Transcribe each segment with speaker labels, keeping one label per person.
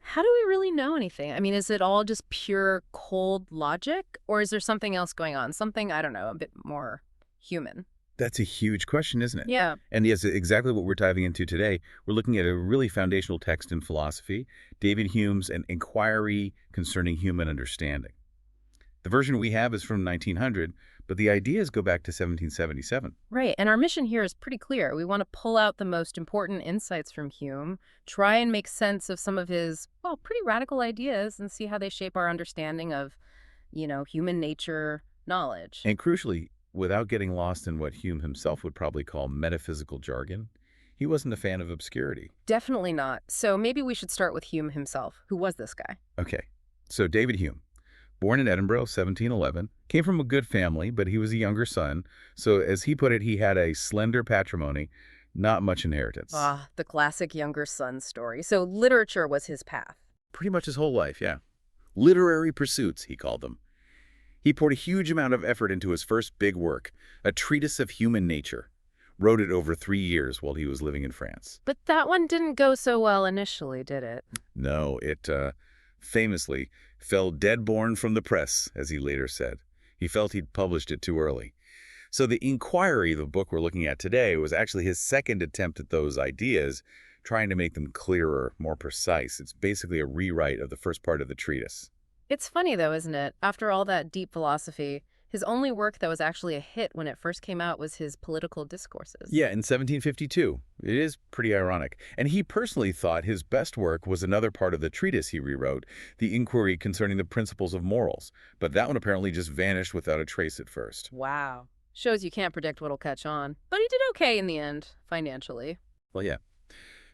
Speaker 1: How do we really know anything? I mean, is it all just pure cold logic, or is there something else going on? Something, I don't know, a bit more human.
Speaker 2: That's a huge question, isn't it?
Speaker 1: Yeah.
Speaker 2: And yes, exactly what we're diving into today. We're looking at a really foundational text in philosophy, David Hume's An Enquiry Concerning Human Understanding. The version we have is from 1900, but the ideas go back to 1777.
Speaker 1: Right. And our mission here is pretty clear. We want to pull out the most important insights from Hume, try and make sense of some of his, well, pretty radical ideas and see how they shape our understanding of, human nature knowledge.
Speaker 2: And crucially, without getting lost in what Hume himself would probably call metaphysical jargon, he wasn't a fan of obscurity.
Speaker 1: Definitely not. So maybe we should start with Hume himself. Who was this guy?
Speaker 2: Okay, so David Hume, born in Edinburgh, 1711, came from a good family, but he was a younger son, so as he put it, he had a slender patrimony, not much inheritance.
Speaker 1: Ah, the classic younger son story. So literature was his path.
Speaker 2: Pretty much his whole life, yeah. Literary pursuits, he called them. He poured a huge amount of effort into his first big work, a treatise of human nature. Wrote it over 3 years while he was living in France.
Speaker 1: But that one didn't go so well initially, did it?
Speaker 2: No, it famously fell dead-born from the press, as he later said. He felt he'd published it too early. So the Enquiry, the book we're looking at today, was actually his second attempt at those ideas, trying to make them clearer, more precise. It's basically a rewrite of the first part of the treatise.
Speaker 1: It's funny, though, isn't it? After all that deep philosophy, his only work that was actually a hit when it first came out was his political discourses.
Speaker 2: Yeah, in 1752. It is pretty ironic. And he personally thought his best work was another part of the treatise he rewrote, the Inquiry Concerning the Principles of Morals. But that one apparently just vanished without a trace at first.
Speaker 1: Wow. Shows you can't predict what'll catch on. But he did okay in the end, financially.
Speaker 2: Well, yeah.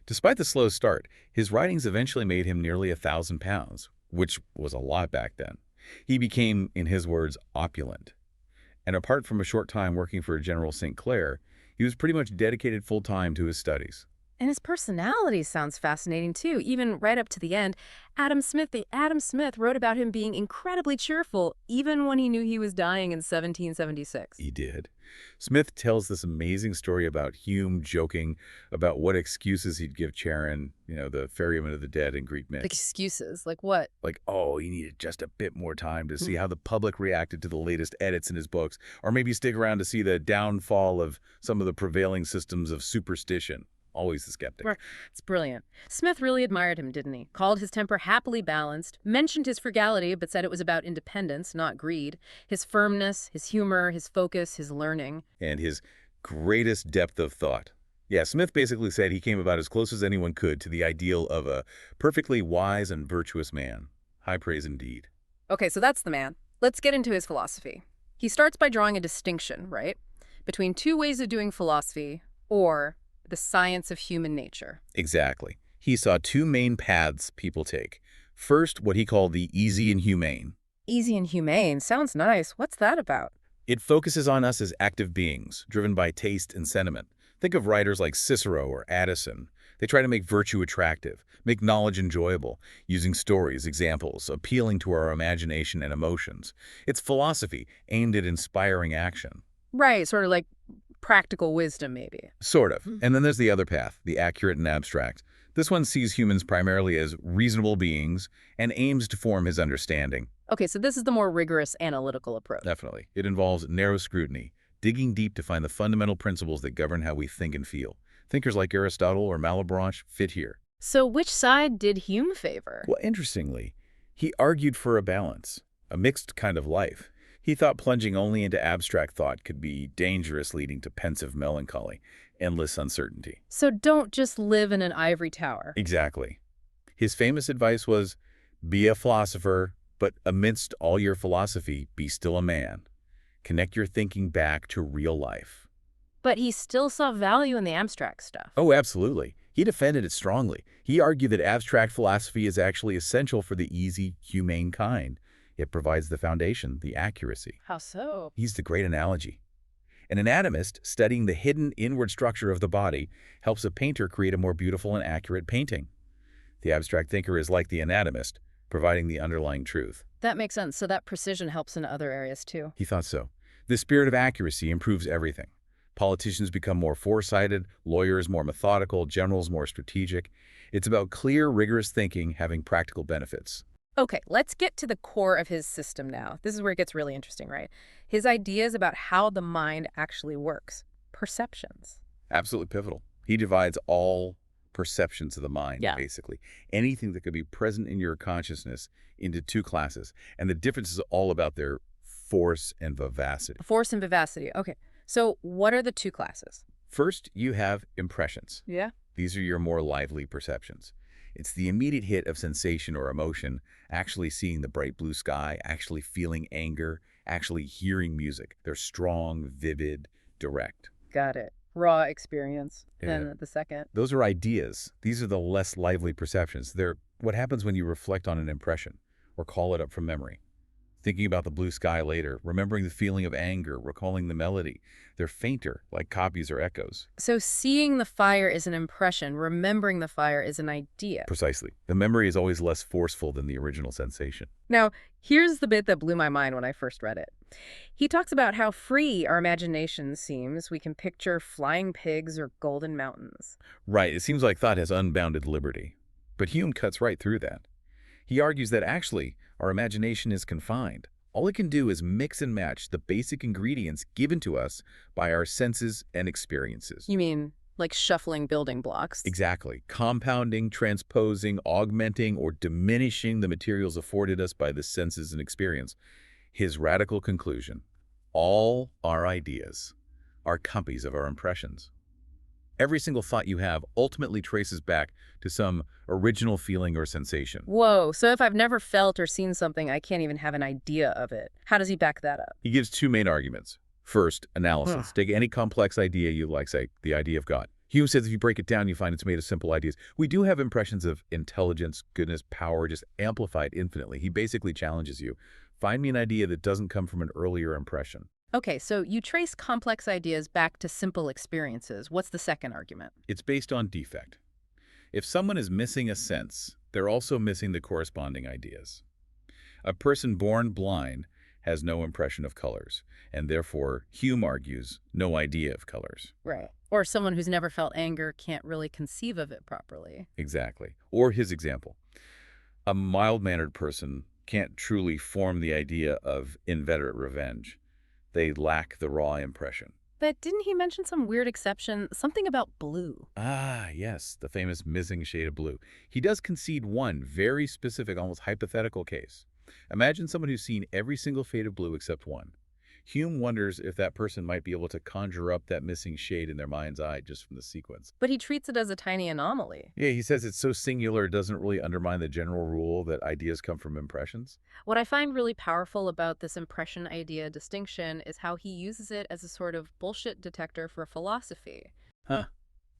Speaker 2: Despite the slow start, his writings eventually made him nearly £1,000, which was a lot back then. He became, in his words, opulent. And apart from a short time working for General St. Clair, he was pretty much dedicated full-time to his studies.
Speaker 1: And his personality sounds fascinating, too, even right up to the end. Adam Smith wrote about him being incredibly cheerful, even when he knew he was dying in 1776.
Speaker 2: He did. Smith tells this amazing story about Hume joking about what excuses he'd give Charon, the ferryman of the dead in Greek myth.
Speaker 1: Excuses? Like what?
Speaker 2: Like, oh, he needed just a bit more time to see how the public reacted to the latest edits in his books, or maybe stick around to see the downfall of some of the prevailing systems of superstition. Always the skeptic.
Speaker 1: It's brilliant. Smith really admired him, didn't he? Called his temper happily balanced, mentioned his frugality, but said it was about independence, not greed. His firmness, his humor, his focus, his learning.
Speaker 2: And his greatest depth of thought. Yeah, Smith basically said he came about as close as anyone could to the ideal of a perfectly wise and virtuous man. High praise indeed.
Speaker 1: Okay, so that's the man. Let's get into his philosophy. He starts by drawing a distinction, right, between two ways of doing philosophy, or the science of human nature.
Speaker 2: Exactly. He saw two main paths people take. First, what he called the easy and humane.
Speaker 1: Easy and humane. Sounds nice. What's that about?
Speaker 2: It focuses on us as active beings, driven by taste and sentiment. Think of writers like Cicero or Addison. They try to make virtue attractive, make knowledge enjoyable, using stories, examples, appealing to our imagination and emotions. It's philosophy aimed at inspiring action.
Speaker 1: Right, sort of like practical wisdom, maybe.
Speaker 2: Sort of. And then there's the other path, the accurate and abstract. This one sees humans primarily as reasonable beings and aims to form his understanding.
Speaker 1: Okay, so this is the more rigorous analytical approach.
Speaker 2: Definitely. It involves narrow scrutiny, digging deep to find the fundamental principles that govern how we think and feel. Thinkers like Aristotle or Malebranche fit here.
Speaker 1: So which side did Hume favor?
Speaker 2: Well, interestingly, he argued for a balance, a mixed kind of life. He thought plunging only into abstract thought could be dangerous, leading to pensive melancholy, endless uncertainty.
Speaker 1: So don't just live in an ivory tower.
Speaker 2: Exactly. His famous advice was, be a philosopher, but amidst all your philosophy, be still a man. Connect your thinking back to real life.
Speaker 1: But he still saw value in the abstract stuff.
Speaker 2: Oh, absolutely. He defended it strongly. He argued that abstract philosophy is actually essential for the easy, humane kind. It provides the foundation, the accuracy.
Speaker 1: How so?
Speaker 2: He's the great analogy. An anatomist studying the hidden inward structure of the body helps a painter create a more beautiful and accurate painting. The abstract thinker is like the anatomist, providing the underlying truth.
Speaker 1: That makes sense. So that precision helps in other areas too.
Speaker 2: He thought so. The spirit of accuracy improves everything. Politicians become more foresighted, lawyers more methodical, generals more strategic. It's about clear, rigorous thinking having practical benefits.
Speaker 1: Okay, let's get to the core of his system now. This is where it gets really interesting, right? His ideas about how the mind actually works. Perceptions.
Speaker 2: Absolutely pivotal. He divides all perceptions of the mind,
Speaker 1: Yeah.
Speaker 2: basically. Anything that could be present in your consciousness into two classes. And the difference is all about their force and vivacity.
Speaker 1: Force and vivacity. Okay. So what are the two classes?
Speaker 2: First, you have impressions.
Speaker 1: Yeah.
Speaker 2: These are your more lively perceptions. It's the immediate hit of sensation or emotion, actually seeing the bright blue sky, actually feeling anger, actually hearing music. They're strong, vivid, direct.
Speaker 1: Got it. Raw experience.
Speaker 2: Yeah.
Speaker 1: Then the second.
Speaker 2: Those are ideas. These are the less lively perceptions. They're what happens when you reflect on an impression or call it up from memory. Thinking about the blue sky later, remembering the feeling of anger, recalling the melody. They're fainter, like copies or echoes.
Speaker 1: So seeing the fire is an impression. Remembering the fire is an idea.
Speaker 2: Precisely. The memory is always less forceful than the original sensation.
Speaker 1: Now, here's the bit that blew my mind when I first read it. He talks about how free our imagination seems. We can picture flying pigs or golden mountains.
Speaker 2: Right, it seems like thought has unbounded liberty. But Hume cuts right through that. He argues that actually, our imagination is confined. All it can do is mix and match the basic ingredients given to us by our senses and experiences.
Speaker 1: You mean like shuffling building blocks?
Speaker 2: Exactly. Compounding, transposing, augmenting, or diminishing the materials afforded us by the senses and experience. His radical conclusion: all our ideas are copies of our impressions. Every single thought you have ultimately traces back to some original feeling or sensation.
Speaker 1: Whoa, so if I've never felt or seen something, I can't even have an idea of it. How does he back that up?
Speaker 2: He gives two main arguments. First, analysis. Take any complex idea you like, say, the idea of God. Hume says if you break it down, you find it's made of simple ideas. We do have impressions of intelligence, goodness, power, just amplified infinitely. He basically challenges you. Find me an idea that doesn't come from an earlier impression.
Speaker 1: Okay, so you trace complex ideas back to simple experiences. What's the second argument?
Speaker 2: It's based on defect. If someone is missing a sense, they're also missing the corresponding ideas. A person born blind has no impression of colors, and therefore, Hume argues, no idea of colors.
Speaker 1: Right. Or someone who's never felt anger can't really conceive of it properly.
Speaker 2: Exactly. Or his example. A mild-mannered person can't truly form the idea of inveterate revenge. They lack the raw impression.
Speaker 1: But didn't he mention some weird exception, something about blue?
Speaker 2: Ah, yes, the famous missing shade of blue. He does concede one very specific, almost hypothetical case. Imagine someone who's seen every single shade of blue except one. Hume wonders if that person might be able to conjure up that missing shade in their mind's eye just from the sequence.
Speaker 1: But he treats it as a tiny anomaly.
Speaker 2: Yeah, he says it's so singular it doesn't really undermine the general rule that ideas come from impressions.
Speaker 1: What I find really powerful about this impression-idea distinction is how he uses it as a sort of bullshit detector for philosophy.
Speaker 2: Huh.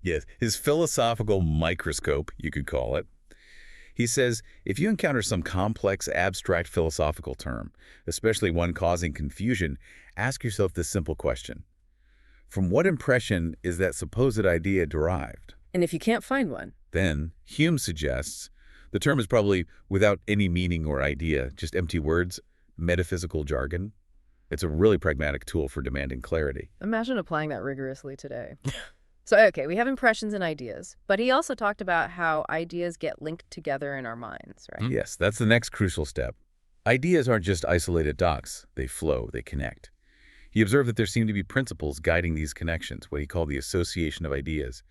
Speaker 2: Yes, his philosophical microscope, you could call it. He says, if you encounter some complex, abstract philosophical term, especially one causing confusion, ask yourself this simple question. From what impression is that supposed idea derived?
Speaker 1: And if you can't find one?
Speaker 2: Then, Hume suggests, the term is probably without any meaning or idea, just empty words, metaphysical jargon. It's a really pragmatic tool for demanding clarity.
Speaker 1: Imagine applying that rigorously today. So, okay, we have impressions and ideas, but he also talked about how ideas get linked together in our minds, right?
Speaker 2: Yes, that's the next crucial step. Ideas aren't just isolated dots. They flow, they connect. He observed that there seemed to be principles guiding these connections, what he called the association of ideas.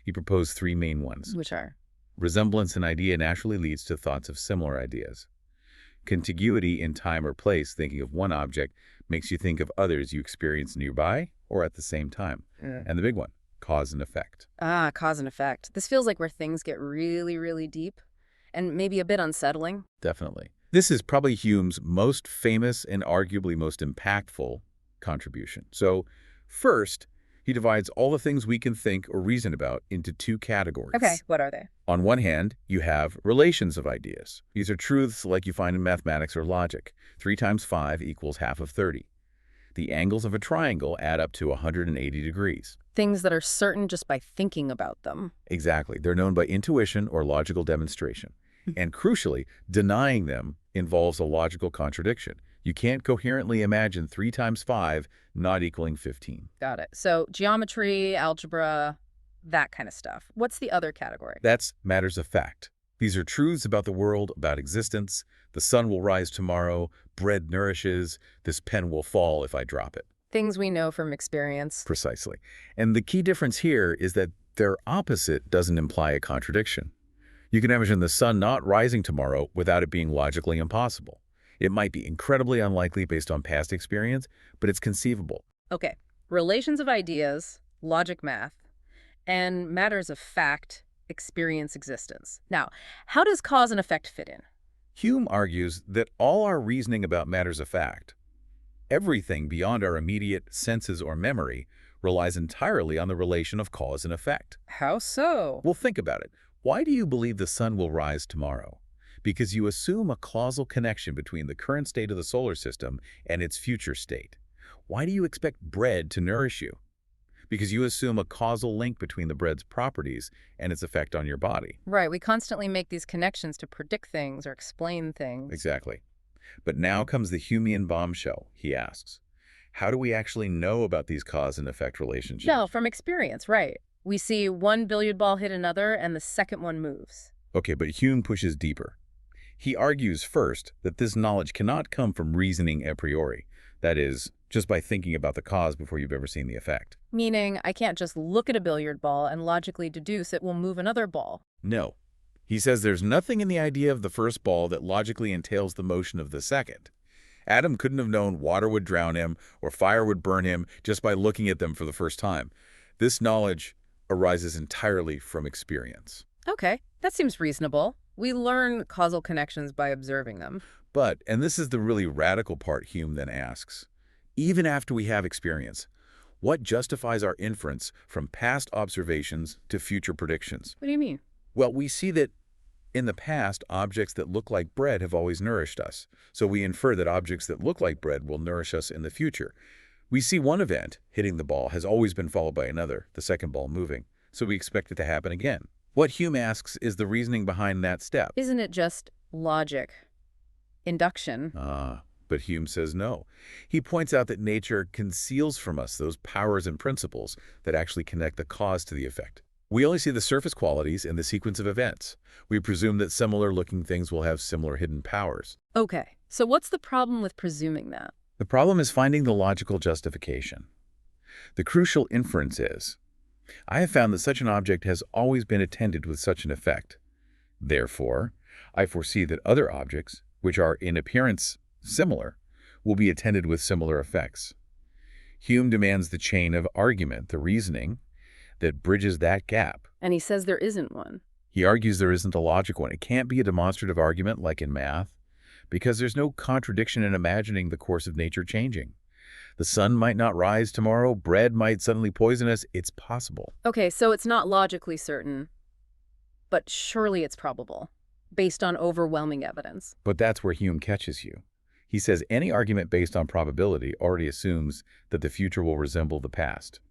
Speaker 2: He proposed three main ones.
Speaker 1: Which are?
Speaker 2: Resemblance in idea naturally leads to thoughts of similar ideas. Contiguity in time or place, thinking of one object, makes you think of others you experience nearby or at the same time. And the big one, cause and effect.
Speaker 1: Ah, cause and effect. This feels like where things get really, really deep and maybe a bit unsettling.
Speaker 2: Definitely. This is probably Hume's most famous and arguably most impactful contribution. So, first, he divides all the things we can think or reason about into two categories.
Speaker 1: Okay, what are they?
Speaker 2: On one hand, you have relations of ideas. These are truths like you find in mathematics or logic. 3 times 5 equals half of 30. The angles of a triangle add up to 180 degrees.
Speaker 1: Things that are certain just by thinking about them.
Speaker 2: Exactly. They're known by intuition or logical demonstration. And crucially, denying them involves a logical contradiction. You can't coherently imagine 3 times 5 not equaling 15.
Speaker 1: Got it. So geometry, algebra, that kind of stuff. What's the other category?
Speaker 2: That's matters of fact. These are truths about the world, about existence. The sun will rise tomorrow. Bread nourishes. This pen will fall if I drop it.
Speaker 1: Things we know from experience.
Speaker 2: Precisely. And the key difference here is that their opposite doesn't imply a contradiction. You can imagine the sun not rising tomorrow without it being logically impossible. It might be incredibly unlikely based on past experience, but it's conceivable.
Speaker 1: Okay, relations of ideas, logic math, and matters of fact, experience existence. Now, how does cause and effect fit in?
Speaker 2: Hume argues that all our reasoning about matters of fact, everything beyond our immediate senses or memory, relies entirely on the relation of cause and effect.
Speaker 1: How so?
Speaker 2: Well, think about it. Why do you believe the sun will rise tomorrow? Because you assume a causal connection between the current state of the solar system and its future state. Why do you expect bread to nourish you? Because you assume a causal link between the bread's properties and its effect on your body.
Speaker 1: Right, we constantly make these connections to predict things or explain things.
Speaker 2: Exactly. But now comes the Humean bombshell, he asks. How do we actually know about these cause and effect relationships?
Speaker 1: No, from experience, right. We see one billiard ball hit another and the second one moves.
Speaker 2: Okay, but Hume pushes deeper. He argues first that this knowledge cannot come from reasoning a priori. That is, just by thinking about the cause before you've ever seen the effect.
Speaker 1: Meaning, I can't just look at a billiard ball and logically deduce it will move another ball.
Speaker 2: No. He says there's nothing in the idea of the first ball that logically entails the motion of the second. Adam couldn't have known water would drown him or fire would burn him just by looking at them for the first time. This knowledge arises entirely from experience.
Speaker 1: Okay, that seems reasonable. We learn causal connections by observing them.
Speaker 2: But, and this is the really radical part Hume then asks, even after we have experience, what justifies our inference from past observations to future predictions?
Speaker 1: What do you mean?
Speaker 2: Well, we see that in the past, objects that look like bread have always nourished us. So we infer that objects that look like bread will nourish us in the future. We see one event, hitting the ball, has always been followed by another, the second ball moving. So we expect it to happen again. What Hume asks is the reasoning behind that step.
Speaker 1: Isn't it just logic? Induction?
Speaker 2: But Hume says no. He points out that nature conceals from us those powers and principles that actually connect the cause to the effect. We only see the surface qualities in the sequence of events. We presume that similar-looking things will have similar hidden powers.
Speaker 1: Okay, so what's the problem with presuming that?
Speaker 2: The problem is finding the logical justification. The crucial inference is, I have found that such an object has always been attended with such an effect. Therefore, I foresee that other objects, which are in appearance similar, will be attended with similar effects. Hume demands the chain of argument, the reasoning, that bridges that gap.
Speaker 1: And he says there isn't one.
Speaker 2: He argues there isn't a logic one. It can't be a demonstrative argument like in math, because there's no contradiction in imagining the course of nature changing. The sun might not rise tomorrow, bread might suddenly poison us. It's possible.
Speaker 1: Okay, so it's not logically certain, but surely it's probable, based on overwhelming evidence.
Speaker 2: But that's where Hume catches you. He says any argument based on probability already assumes that the future will resemble the past.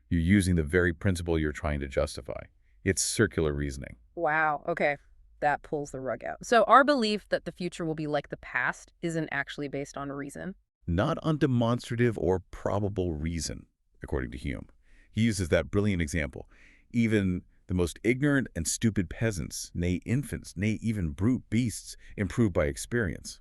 Speaker 2: You're using the very principle you're trying to justify. It's circular reasoning.
Speaker 1: Wow, okay. That pulls the rug out. So our belief that the future will be like the past isn't actually based on reason?
Speaker 2: Not on demonstrative or probable reason, according to Hume. He uses that brilliant example. Even the most ignorant and stupid peasants, nay infants, nay even brute beasts, improve by experience.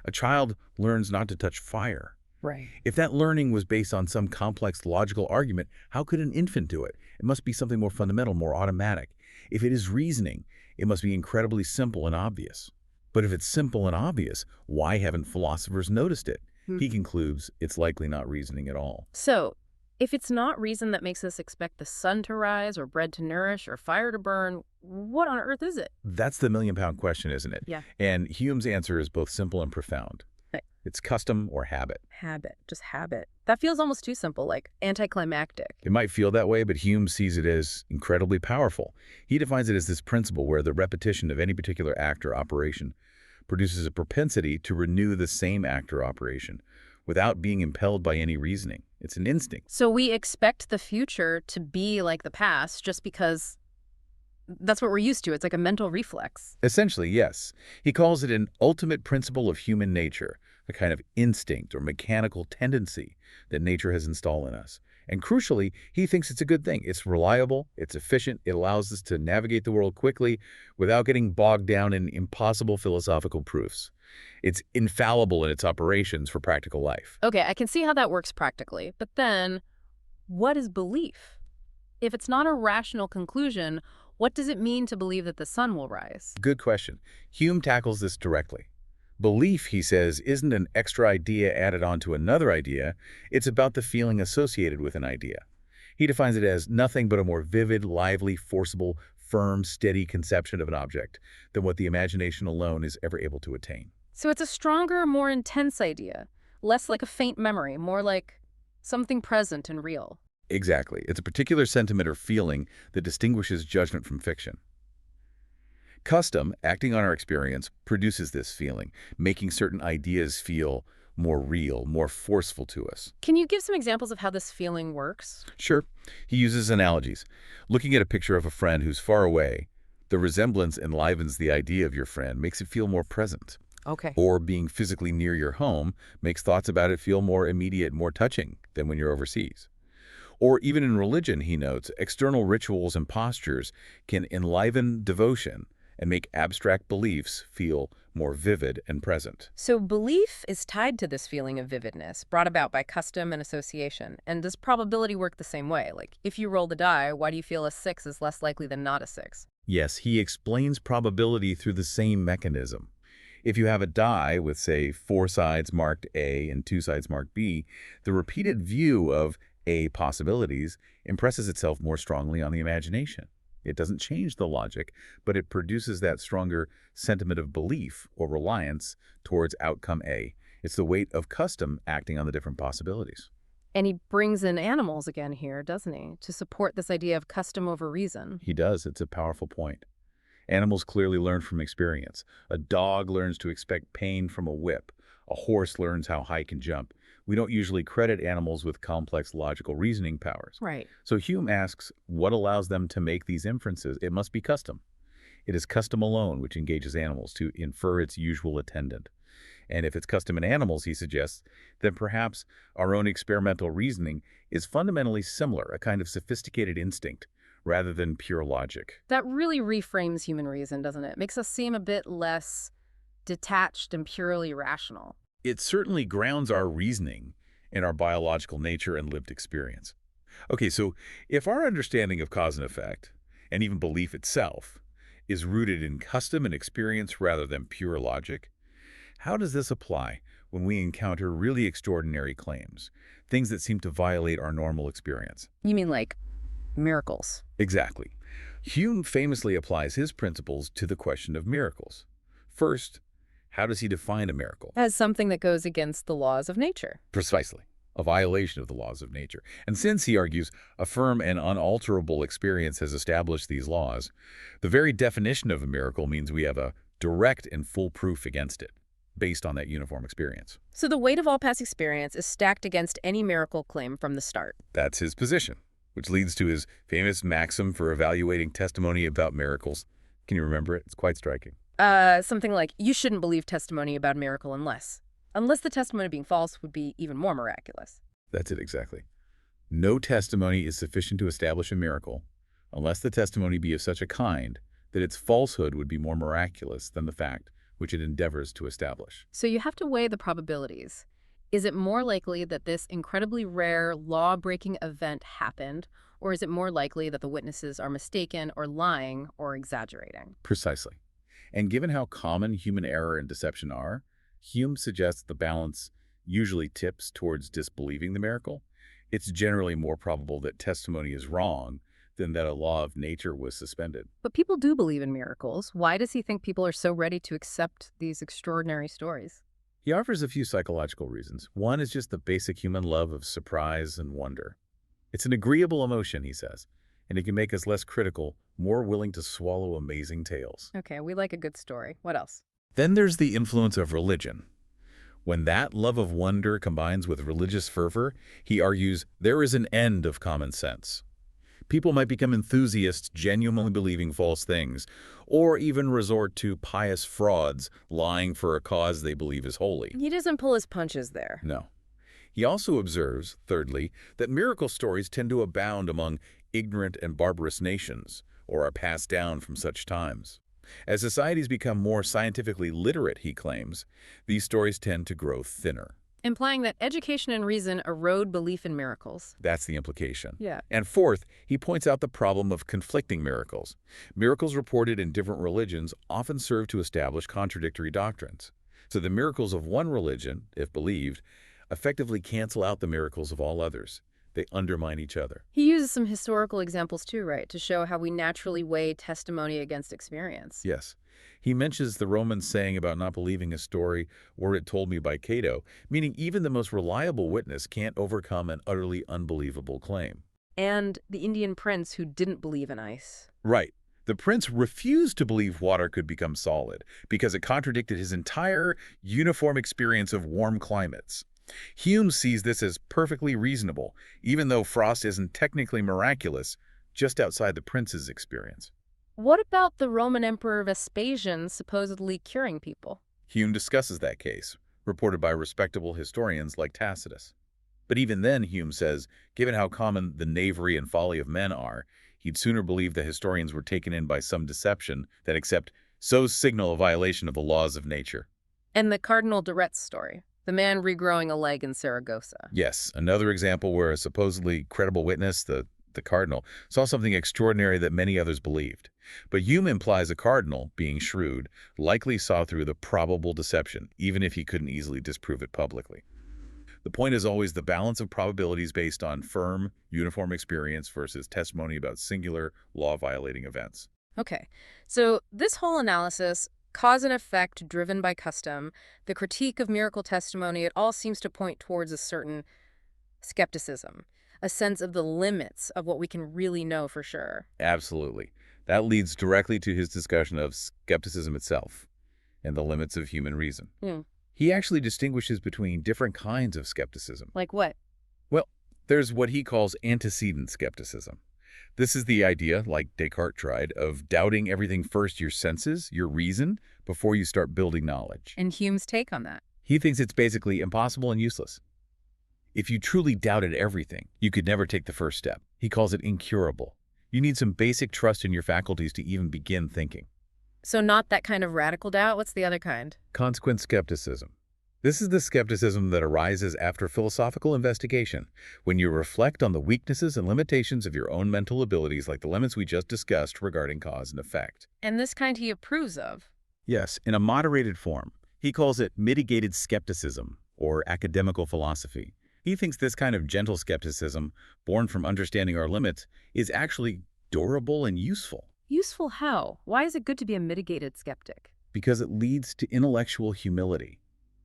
Speaker 2: A child learns not to touch fire.
Speaker 1: Right.
Speaker 2: If that learning was based on some complex logical argument, how could an infant do it? It must be something more fundamental, more automatic. If it is reasoning, it must be incredibly simple and obvious. But if it's simple and obvious, why haven't philosophers noticed it? He concludes it's likely not reasoning at all.
Speaker 1: So, if it's not reason that makes us expect the sun to rise or bread to nourish or fire to burn, what on earth is it?
Speaker 2: That's the million-pound question, isn't it?
Speaker 1: Yeah.
Speaker 2: And Hume's answer is both simple and profound.
Speaker 1: Right.
Speaker 2: It's custom or habit.
Speaker 1: Habit. Just habit. That feels almost too simple, like anticlimactic.
Speaker 2: It might feel that way, but Hume sees it as incredibly powerful. He defines it as this principle where the repetition of any particular act or operation produces a propensity to renew the same act or operation without being impelled by any reasoning. It's an instinct.
Speaker 1: So we expect the future to be like the past just because that's what we're used to. It's like a mental reflex.
Speaker 2: Essentially, yes. He calls it an ultimate principle of human nature, a kind of instinct or mechanical tendency that nature has installed in us. And crucially, he thinks it's a good thing. It's reliable, it's efficient, it allows us to navigate the world quickly without getting bogged down in impossible philosophical proofs. It's infallible in its operations for practical life.
Speaker 1: Okay, I can see how that works practically. But then, what is belief? If it's not a rational conclusion, what does it mean to believe that the sun will rise?
Speaker 2: Good question. Hume tackles this directly. Belief, he says, isn't an extra idea added on to another idea. It's about the feeling associated with an idea. He defines it as nothing but a more vivid, lively, forcible, firm, steady conception of an object than what the imagination alone is ever able to attain.
Speaker 1: So it's a stronger, more intense idea, less like a faint memory, more like something present and real.
Speaker 2: Exactly. It's a particular sentiment or feeling that distinguishes judgment from fiction. Custom, acting on our experience, produces this feeling, making certain ideas feel more real, more forceful to us.
Speaker 1: Can you give some examples of how this feeling works?
Speaker 2: Sure, he uses analogies. Looking at a picture of a friend who's far away, the resemblance enlivens the idea of your friend, makes it feel more present.
Speaker 1: Okay.
Speaker 2: Or being physically near your home makes thoughts about it feel more immediate, more touching than when you're overseas. Or even in religion, he notes, external rituals and postures can enliven devotion and make abstract beliefs feel more vivid and present.
Speaker 1: So belief is tied to this feeling of vividness brought about by custom and association. And does probability work the same way? Like, if you roll the die, why do you feel a 6 is less likely than not a 6?
Speaker 2: Yes, he explains probability through the same mechanism. If you have a die with, say, 4 sides marked A and 2 sides marked B, the repeated view of A possibilities impresses itself more strongly on the imagination. It doesn't change the logic, but it produces that stronger sentiment of belief or reliance towards outcome A. It's the weight of custom acting on the different possibilities.
Speaker 1: And he brings in animals again here, doesn't he, to support this idea of custom over reason.
Speaker 2: He does. It's a powerful point. Animals clearly learn from experience. A dog learns to expect pain from a whip. A horse learns how high can jump. We don't usually credit animals with complex logical reasoning powers.
Speaker 1: Right.
Speaker 2: So Hume asks, what allows them to make these inferences? It must be custom. It is custom alone which engages animals to infer its usual attendant. And if it's custom in animals, he suggests, then perhaps our own experimental reasoning is fundamentally similar, a kind of sophisticated instinct, rather than pure logic.
Speaker 1: That really reframes human reason, doesn't it? Makes us seem a bit less detached and purely rational.
Speaker 2: It certainly grounds our reasoning in our biological nature and lived experience. Okay, so if our understanding of cause and effect, and even belief itself, is rooted in custom and experience rather than pure logic, how does this apply when we encounter really extraordinary claims, things that seem to violate our normal experience?
Speaker 1: You mean like miracles?
Speaker 2: Exactly. Hume famously applies his principles to the question of miracles. First, how does he define a miracle?
Speaker 1: As something that goes against the laws of nature.
Speaker 2: Precisely, a violation of the laws of nature. And since, he argues, a firm and unalterable experience has established these laws, the very definition of a miracle means we have a direct and full proof against it, based on that uniform experience.
Speaker 1: So the weight of all past experience is stacked against any miracle claim from the start.
Speaker 2: That's his position, which leads to his famous maxim for evaluating testimony about miracles. Can you remember it? It's quite striking.
Speaker 1: Something like, you shouldn't believe testimony about a miracle unless the testimony being false would be even more miraculous.
Speaker 2: That's it exactly. No testimony is sufficient to establish a miracle unless the testimony be of such a kind that its falsehood would be more miraculous than the fact which it endeavors to establish.
Speaker 1: So you have to weigh the probabilities. Is it more likely that this incredibly rare law-breaking event happened, or is it more likely that the witnesses are mistaken or lying or exaggerating?
Speaker 2: Precisely. And given how common human error and deception are, Hume suggests the balance usually tips towards disbelieving the miracle. It's generally more probable that testimony is wrong than that a law of nature was suspended.
Speaker 1: But people do believe in miracles. Why does he think people are so ready to accept these extraordinary stories?
Speaker 2: He offers a few psychological reasons. One is just the basic human love of surprise and wonder. It's an agreeable emotion, he says, and it can make us less critical, more willing to swallow amazing tales.
Speaker 1: Okay, we like a good story. What else?
Speaker 2: Then there's the influence of religion. When that love of wonder combines with religious fervor, he argues there is an end of common sense. People might become enthusiasts genuinely believing false things, or even resort to pious frauds, lying for a cause they believe is holy.
Speaker 1: He doesn't pull his punches there.
Speaker 2: No. He also observes, thirdly, that miracle stories tend to abound among ignorant and barbarous nations, or are passed down from such times. As societies become more scientifically literate, he claims, these stories tend to grow thinner.
Speaker 1: Implying that education and reason erode belief in miracles.
Speaker 2: That's the implication.
Speaker 1: Yeah.
Speaker 2: And fourth, he points out the problem of conflicting miracles. Miracles reported in different religions often serve to establish contradictory doctrines. So the miracles of one religion, if believed, effectively cancel out the miracles of all others. They undermine each other.
Speaker 1: He uses some historical examples too, right, to show how we naturally weigh testimony against experience.
Speaker 2: Yes. He mentions the Romans saying about not believing a story were it told me by Cato, meaning even the most reliable witness can't overcome an utterly unbelievable claim.
Speaker 1: And the Indian prince who didn't believe in ice.
Speaker 2: Right. The prince refused to believe water could become solid because it contradicted his entire uniform experience of warm climates. Hume sees this as perfectly reasonable, even though frost isn't technically miraculous, just outside the prince's experience.
Speaker 1: What about the Roman Emperor Vespasian supposedly curing people?
Speaker 2: Hume discusses that case, reported by respectable historians like Tacitus. But even then, Hume says, given how common the knavery and folly of men are, he'd sooner believe the historians were taken in by some deception than accept so signal a violation of the laws of nature.
Speaker 1: And the Cardinal de Retz story, the man regrowing a leg in Saragossa.
Speaker 2: Yes, another example where a supposedly credible witness, the cardinal, saw something extraordinary that many others believed. But Hume implies a cardinal, being shrewd, likely saw through the probable deception, even if he couldn't easily disprove it publicly. The point is always the balance of probabilities based on firm, uniform experience versus testimony about singular, law-violating events.
Speaker 1: Okay, so this whole analysis, cause and effect driven by custom, the critique of miracle testimony, it all seems to point towards a certain skepticism, a sense of the limits of what we can really know for sure.
Speaker 2: Absolutely. That leads directly to his discussion of skepticism itself and the limits of human reason.
Speaker 1: Hmm.
Speaker 2: He actually distinguishes between different kinds of skepticism.
Speaker 1: Like what?
Speaker 2: Well, there's what he calls antecedent skepticism. This is the idea, like Descartes tried, of doubting everything first, your senses, your reason, before you start building knowledge.
Speaker 1: And Hume's take on that.
Speaker 2: He thinks it's basically impossible and useless. If you truly doubted everything, you could never take the first step. He calls it incurable. You need some basic trust in your faculties to even begin thinking.
Speaker 1: So not that kind of radical doubt? What's the other kind?
Speaker 2: Consequent skepticism. This is the skepticism that arises after philosophical investigation, when you reflect on the weaknesses and limitations of your own mental abilities like the limits we just discussed regarding cause and effect.
Speaker 1: And this kind he approves of.
Speaker 2: Yes, in a moderated form. He calls it mitigated skepticism, or academical philosophy. He thinks this kind of gentle skepticism, born from understanding our limits, is actually durable and useful.
Speaker 1: Useful how? Why is it good to be a mitigated skeptic?
Speaker 2: Because it leads to intellectual humility.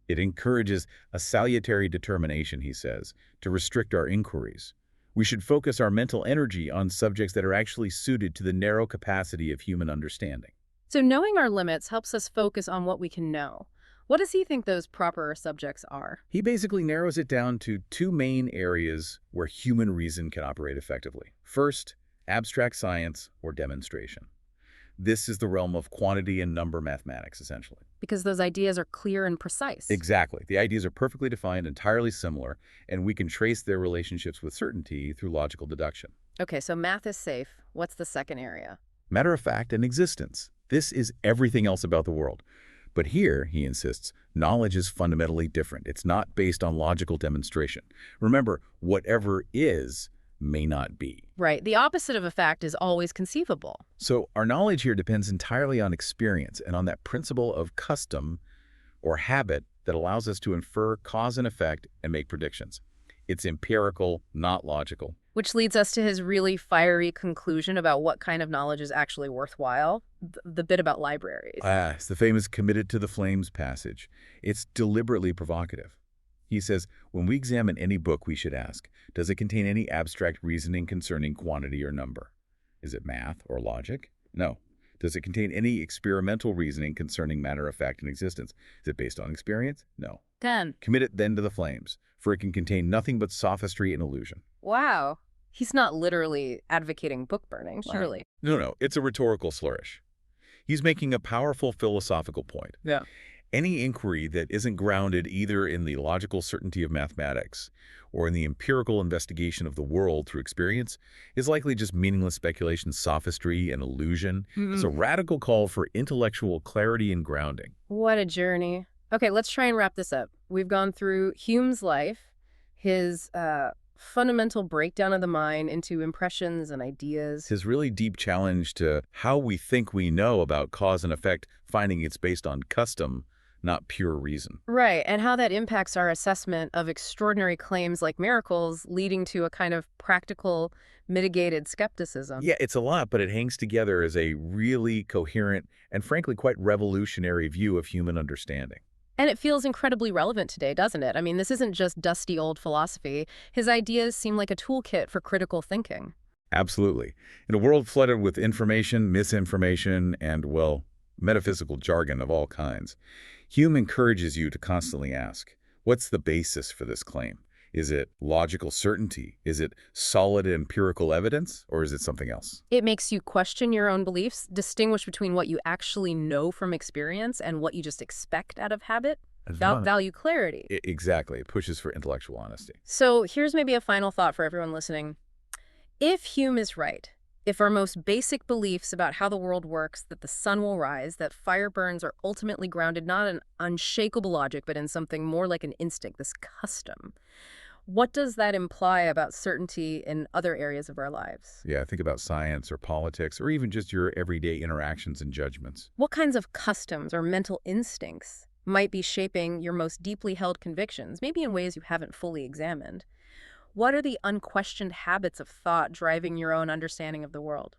Speaker 2: It encourages a salutary determination, he says, to restrict our inquiries. We should focus our mental energy on subjects that are actually suited to the narrow capacity of human understanding.
Speaker 1: So knowing our limits helps us focus on what we can know. What does he think those proper subjects are?
Speaker 2: He basically narrows it down to two main areas where human reason can operate effectively. First, abstract science or demonstration. This is the realm of quantity and number mathematics, essentially.
Speaker 1: Because those ideas are clear and precise.
Speaker 2: Exactly. The ideas are perfectly defined, entirely similar, and we can trace their relationships with certainty through logical deduction.
Speaker 1: Okay, so math is safe. What's the second area?
Speaker 2: Matter of fact and existence. This is everything else about the world. But here, he insists, knowledge is fundamentally different. It's not based on logical demonstration. Remember, whatever is may not be.
Speaker 1: Right. The opposite of a fact is always conceivable.
Speaker 2: So our knowledge here depends entirely on experience and on that principle of custom or habit that allows us to infer cause and effect and make predictions. It's empirical, not logical.
Speaker 1: Which leads us to his really fiery conclusion about what kind of knowledge is actually worthwhile, the bit about libraries.
Speaker 2: It's the famous committed to the flames passage. It's deliberately provocative. He says, when we examine any book, we should ask, does it contain any abstract reasoning concerning quantity or number? Is it math or logic? No. Does it contain any experimental reasoning concerning matter of fact and existence? Is it based on experience? No.
Speaker 1: 10.
Speaker 2: Commit it then to the flames, for it can contain nothing but sophistry and illusion.
Speaker 1: Wow. He's not literally advocating book burning,
Speaker 2: Right.
Speaker 1: surely.
Speaker 2: No, no, it's a rhetorical flourish. He's making a powerful philosophical point.
Speaker 1: Yeah.
Speaker 2: Any inquiry that isn't grounded either in the logical certainty of mathematics or in the empirical investigation of the world through experience is likely just meaningless speculation, sophistry, and illusion. It's a
Speaker 1: Mm,
Speaker 2: radical call for intellectual clarity and grounding.
Speaker 1: what a journey. Okay, let's try and wrap this up. We've gone through Hume's life, his fundamental breakdown of the mind into impressions and ideas.
Speaker 2: His really deep challenge to how we think we know about cause and effect, finding it's based on custom, not pure reason.
Speaker 1: Right, and how that impacts our assessment of extraordinary claims like miracles, leading to a kind of practical, mitigated skepticism.
Speaker 2: Yeah, it's a lot, but it hangs together as a really coherent and frankly quite revolutionary view of human understanding.
Speaker 1: And it feels incredibly relevant today, doesn't it? I mean, this isn't just dusty old philosophy. His ideas seem like a toolkit for critical thinking.
Speaker 2: Absolutely. In a world flooded with information, misinformation, and, well, metaphysical jargon of all kinds, Hume encourages you to constantly ask, what's the basis for this claim? Is it logical certainty? Is it solid empirical evidence? Or is it something else?
Speaker 1: It makes you question your own beliefs, distinguish between what you actually know from experience and what you just expect out of habit, value clarity.
Speaker 2: Exactly. It pushes for intellectual honesty.
Speaker 1: So here's maybe a final thought for everyone listening. If Hume is right, if our most basic beliefs about how the world works, that the sun will rise, that fire burns, are ultimately grounded not in unshakable logic, but in something more like an instinct, this custom, what does that imply about certainty in other areas of our lives?
Speaker 2: Yeah, think about science or politics or even just your everyday interactions and judgments.
Speaker 1: What kinds of customs or mental instincts might be shaping your most deeply held convictions, maybe in ways you haven't fully examined? What are the unquestioned habits of thought driving your own understanding of the world?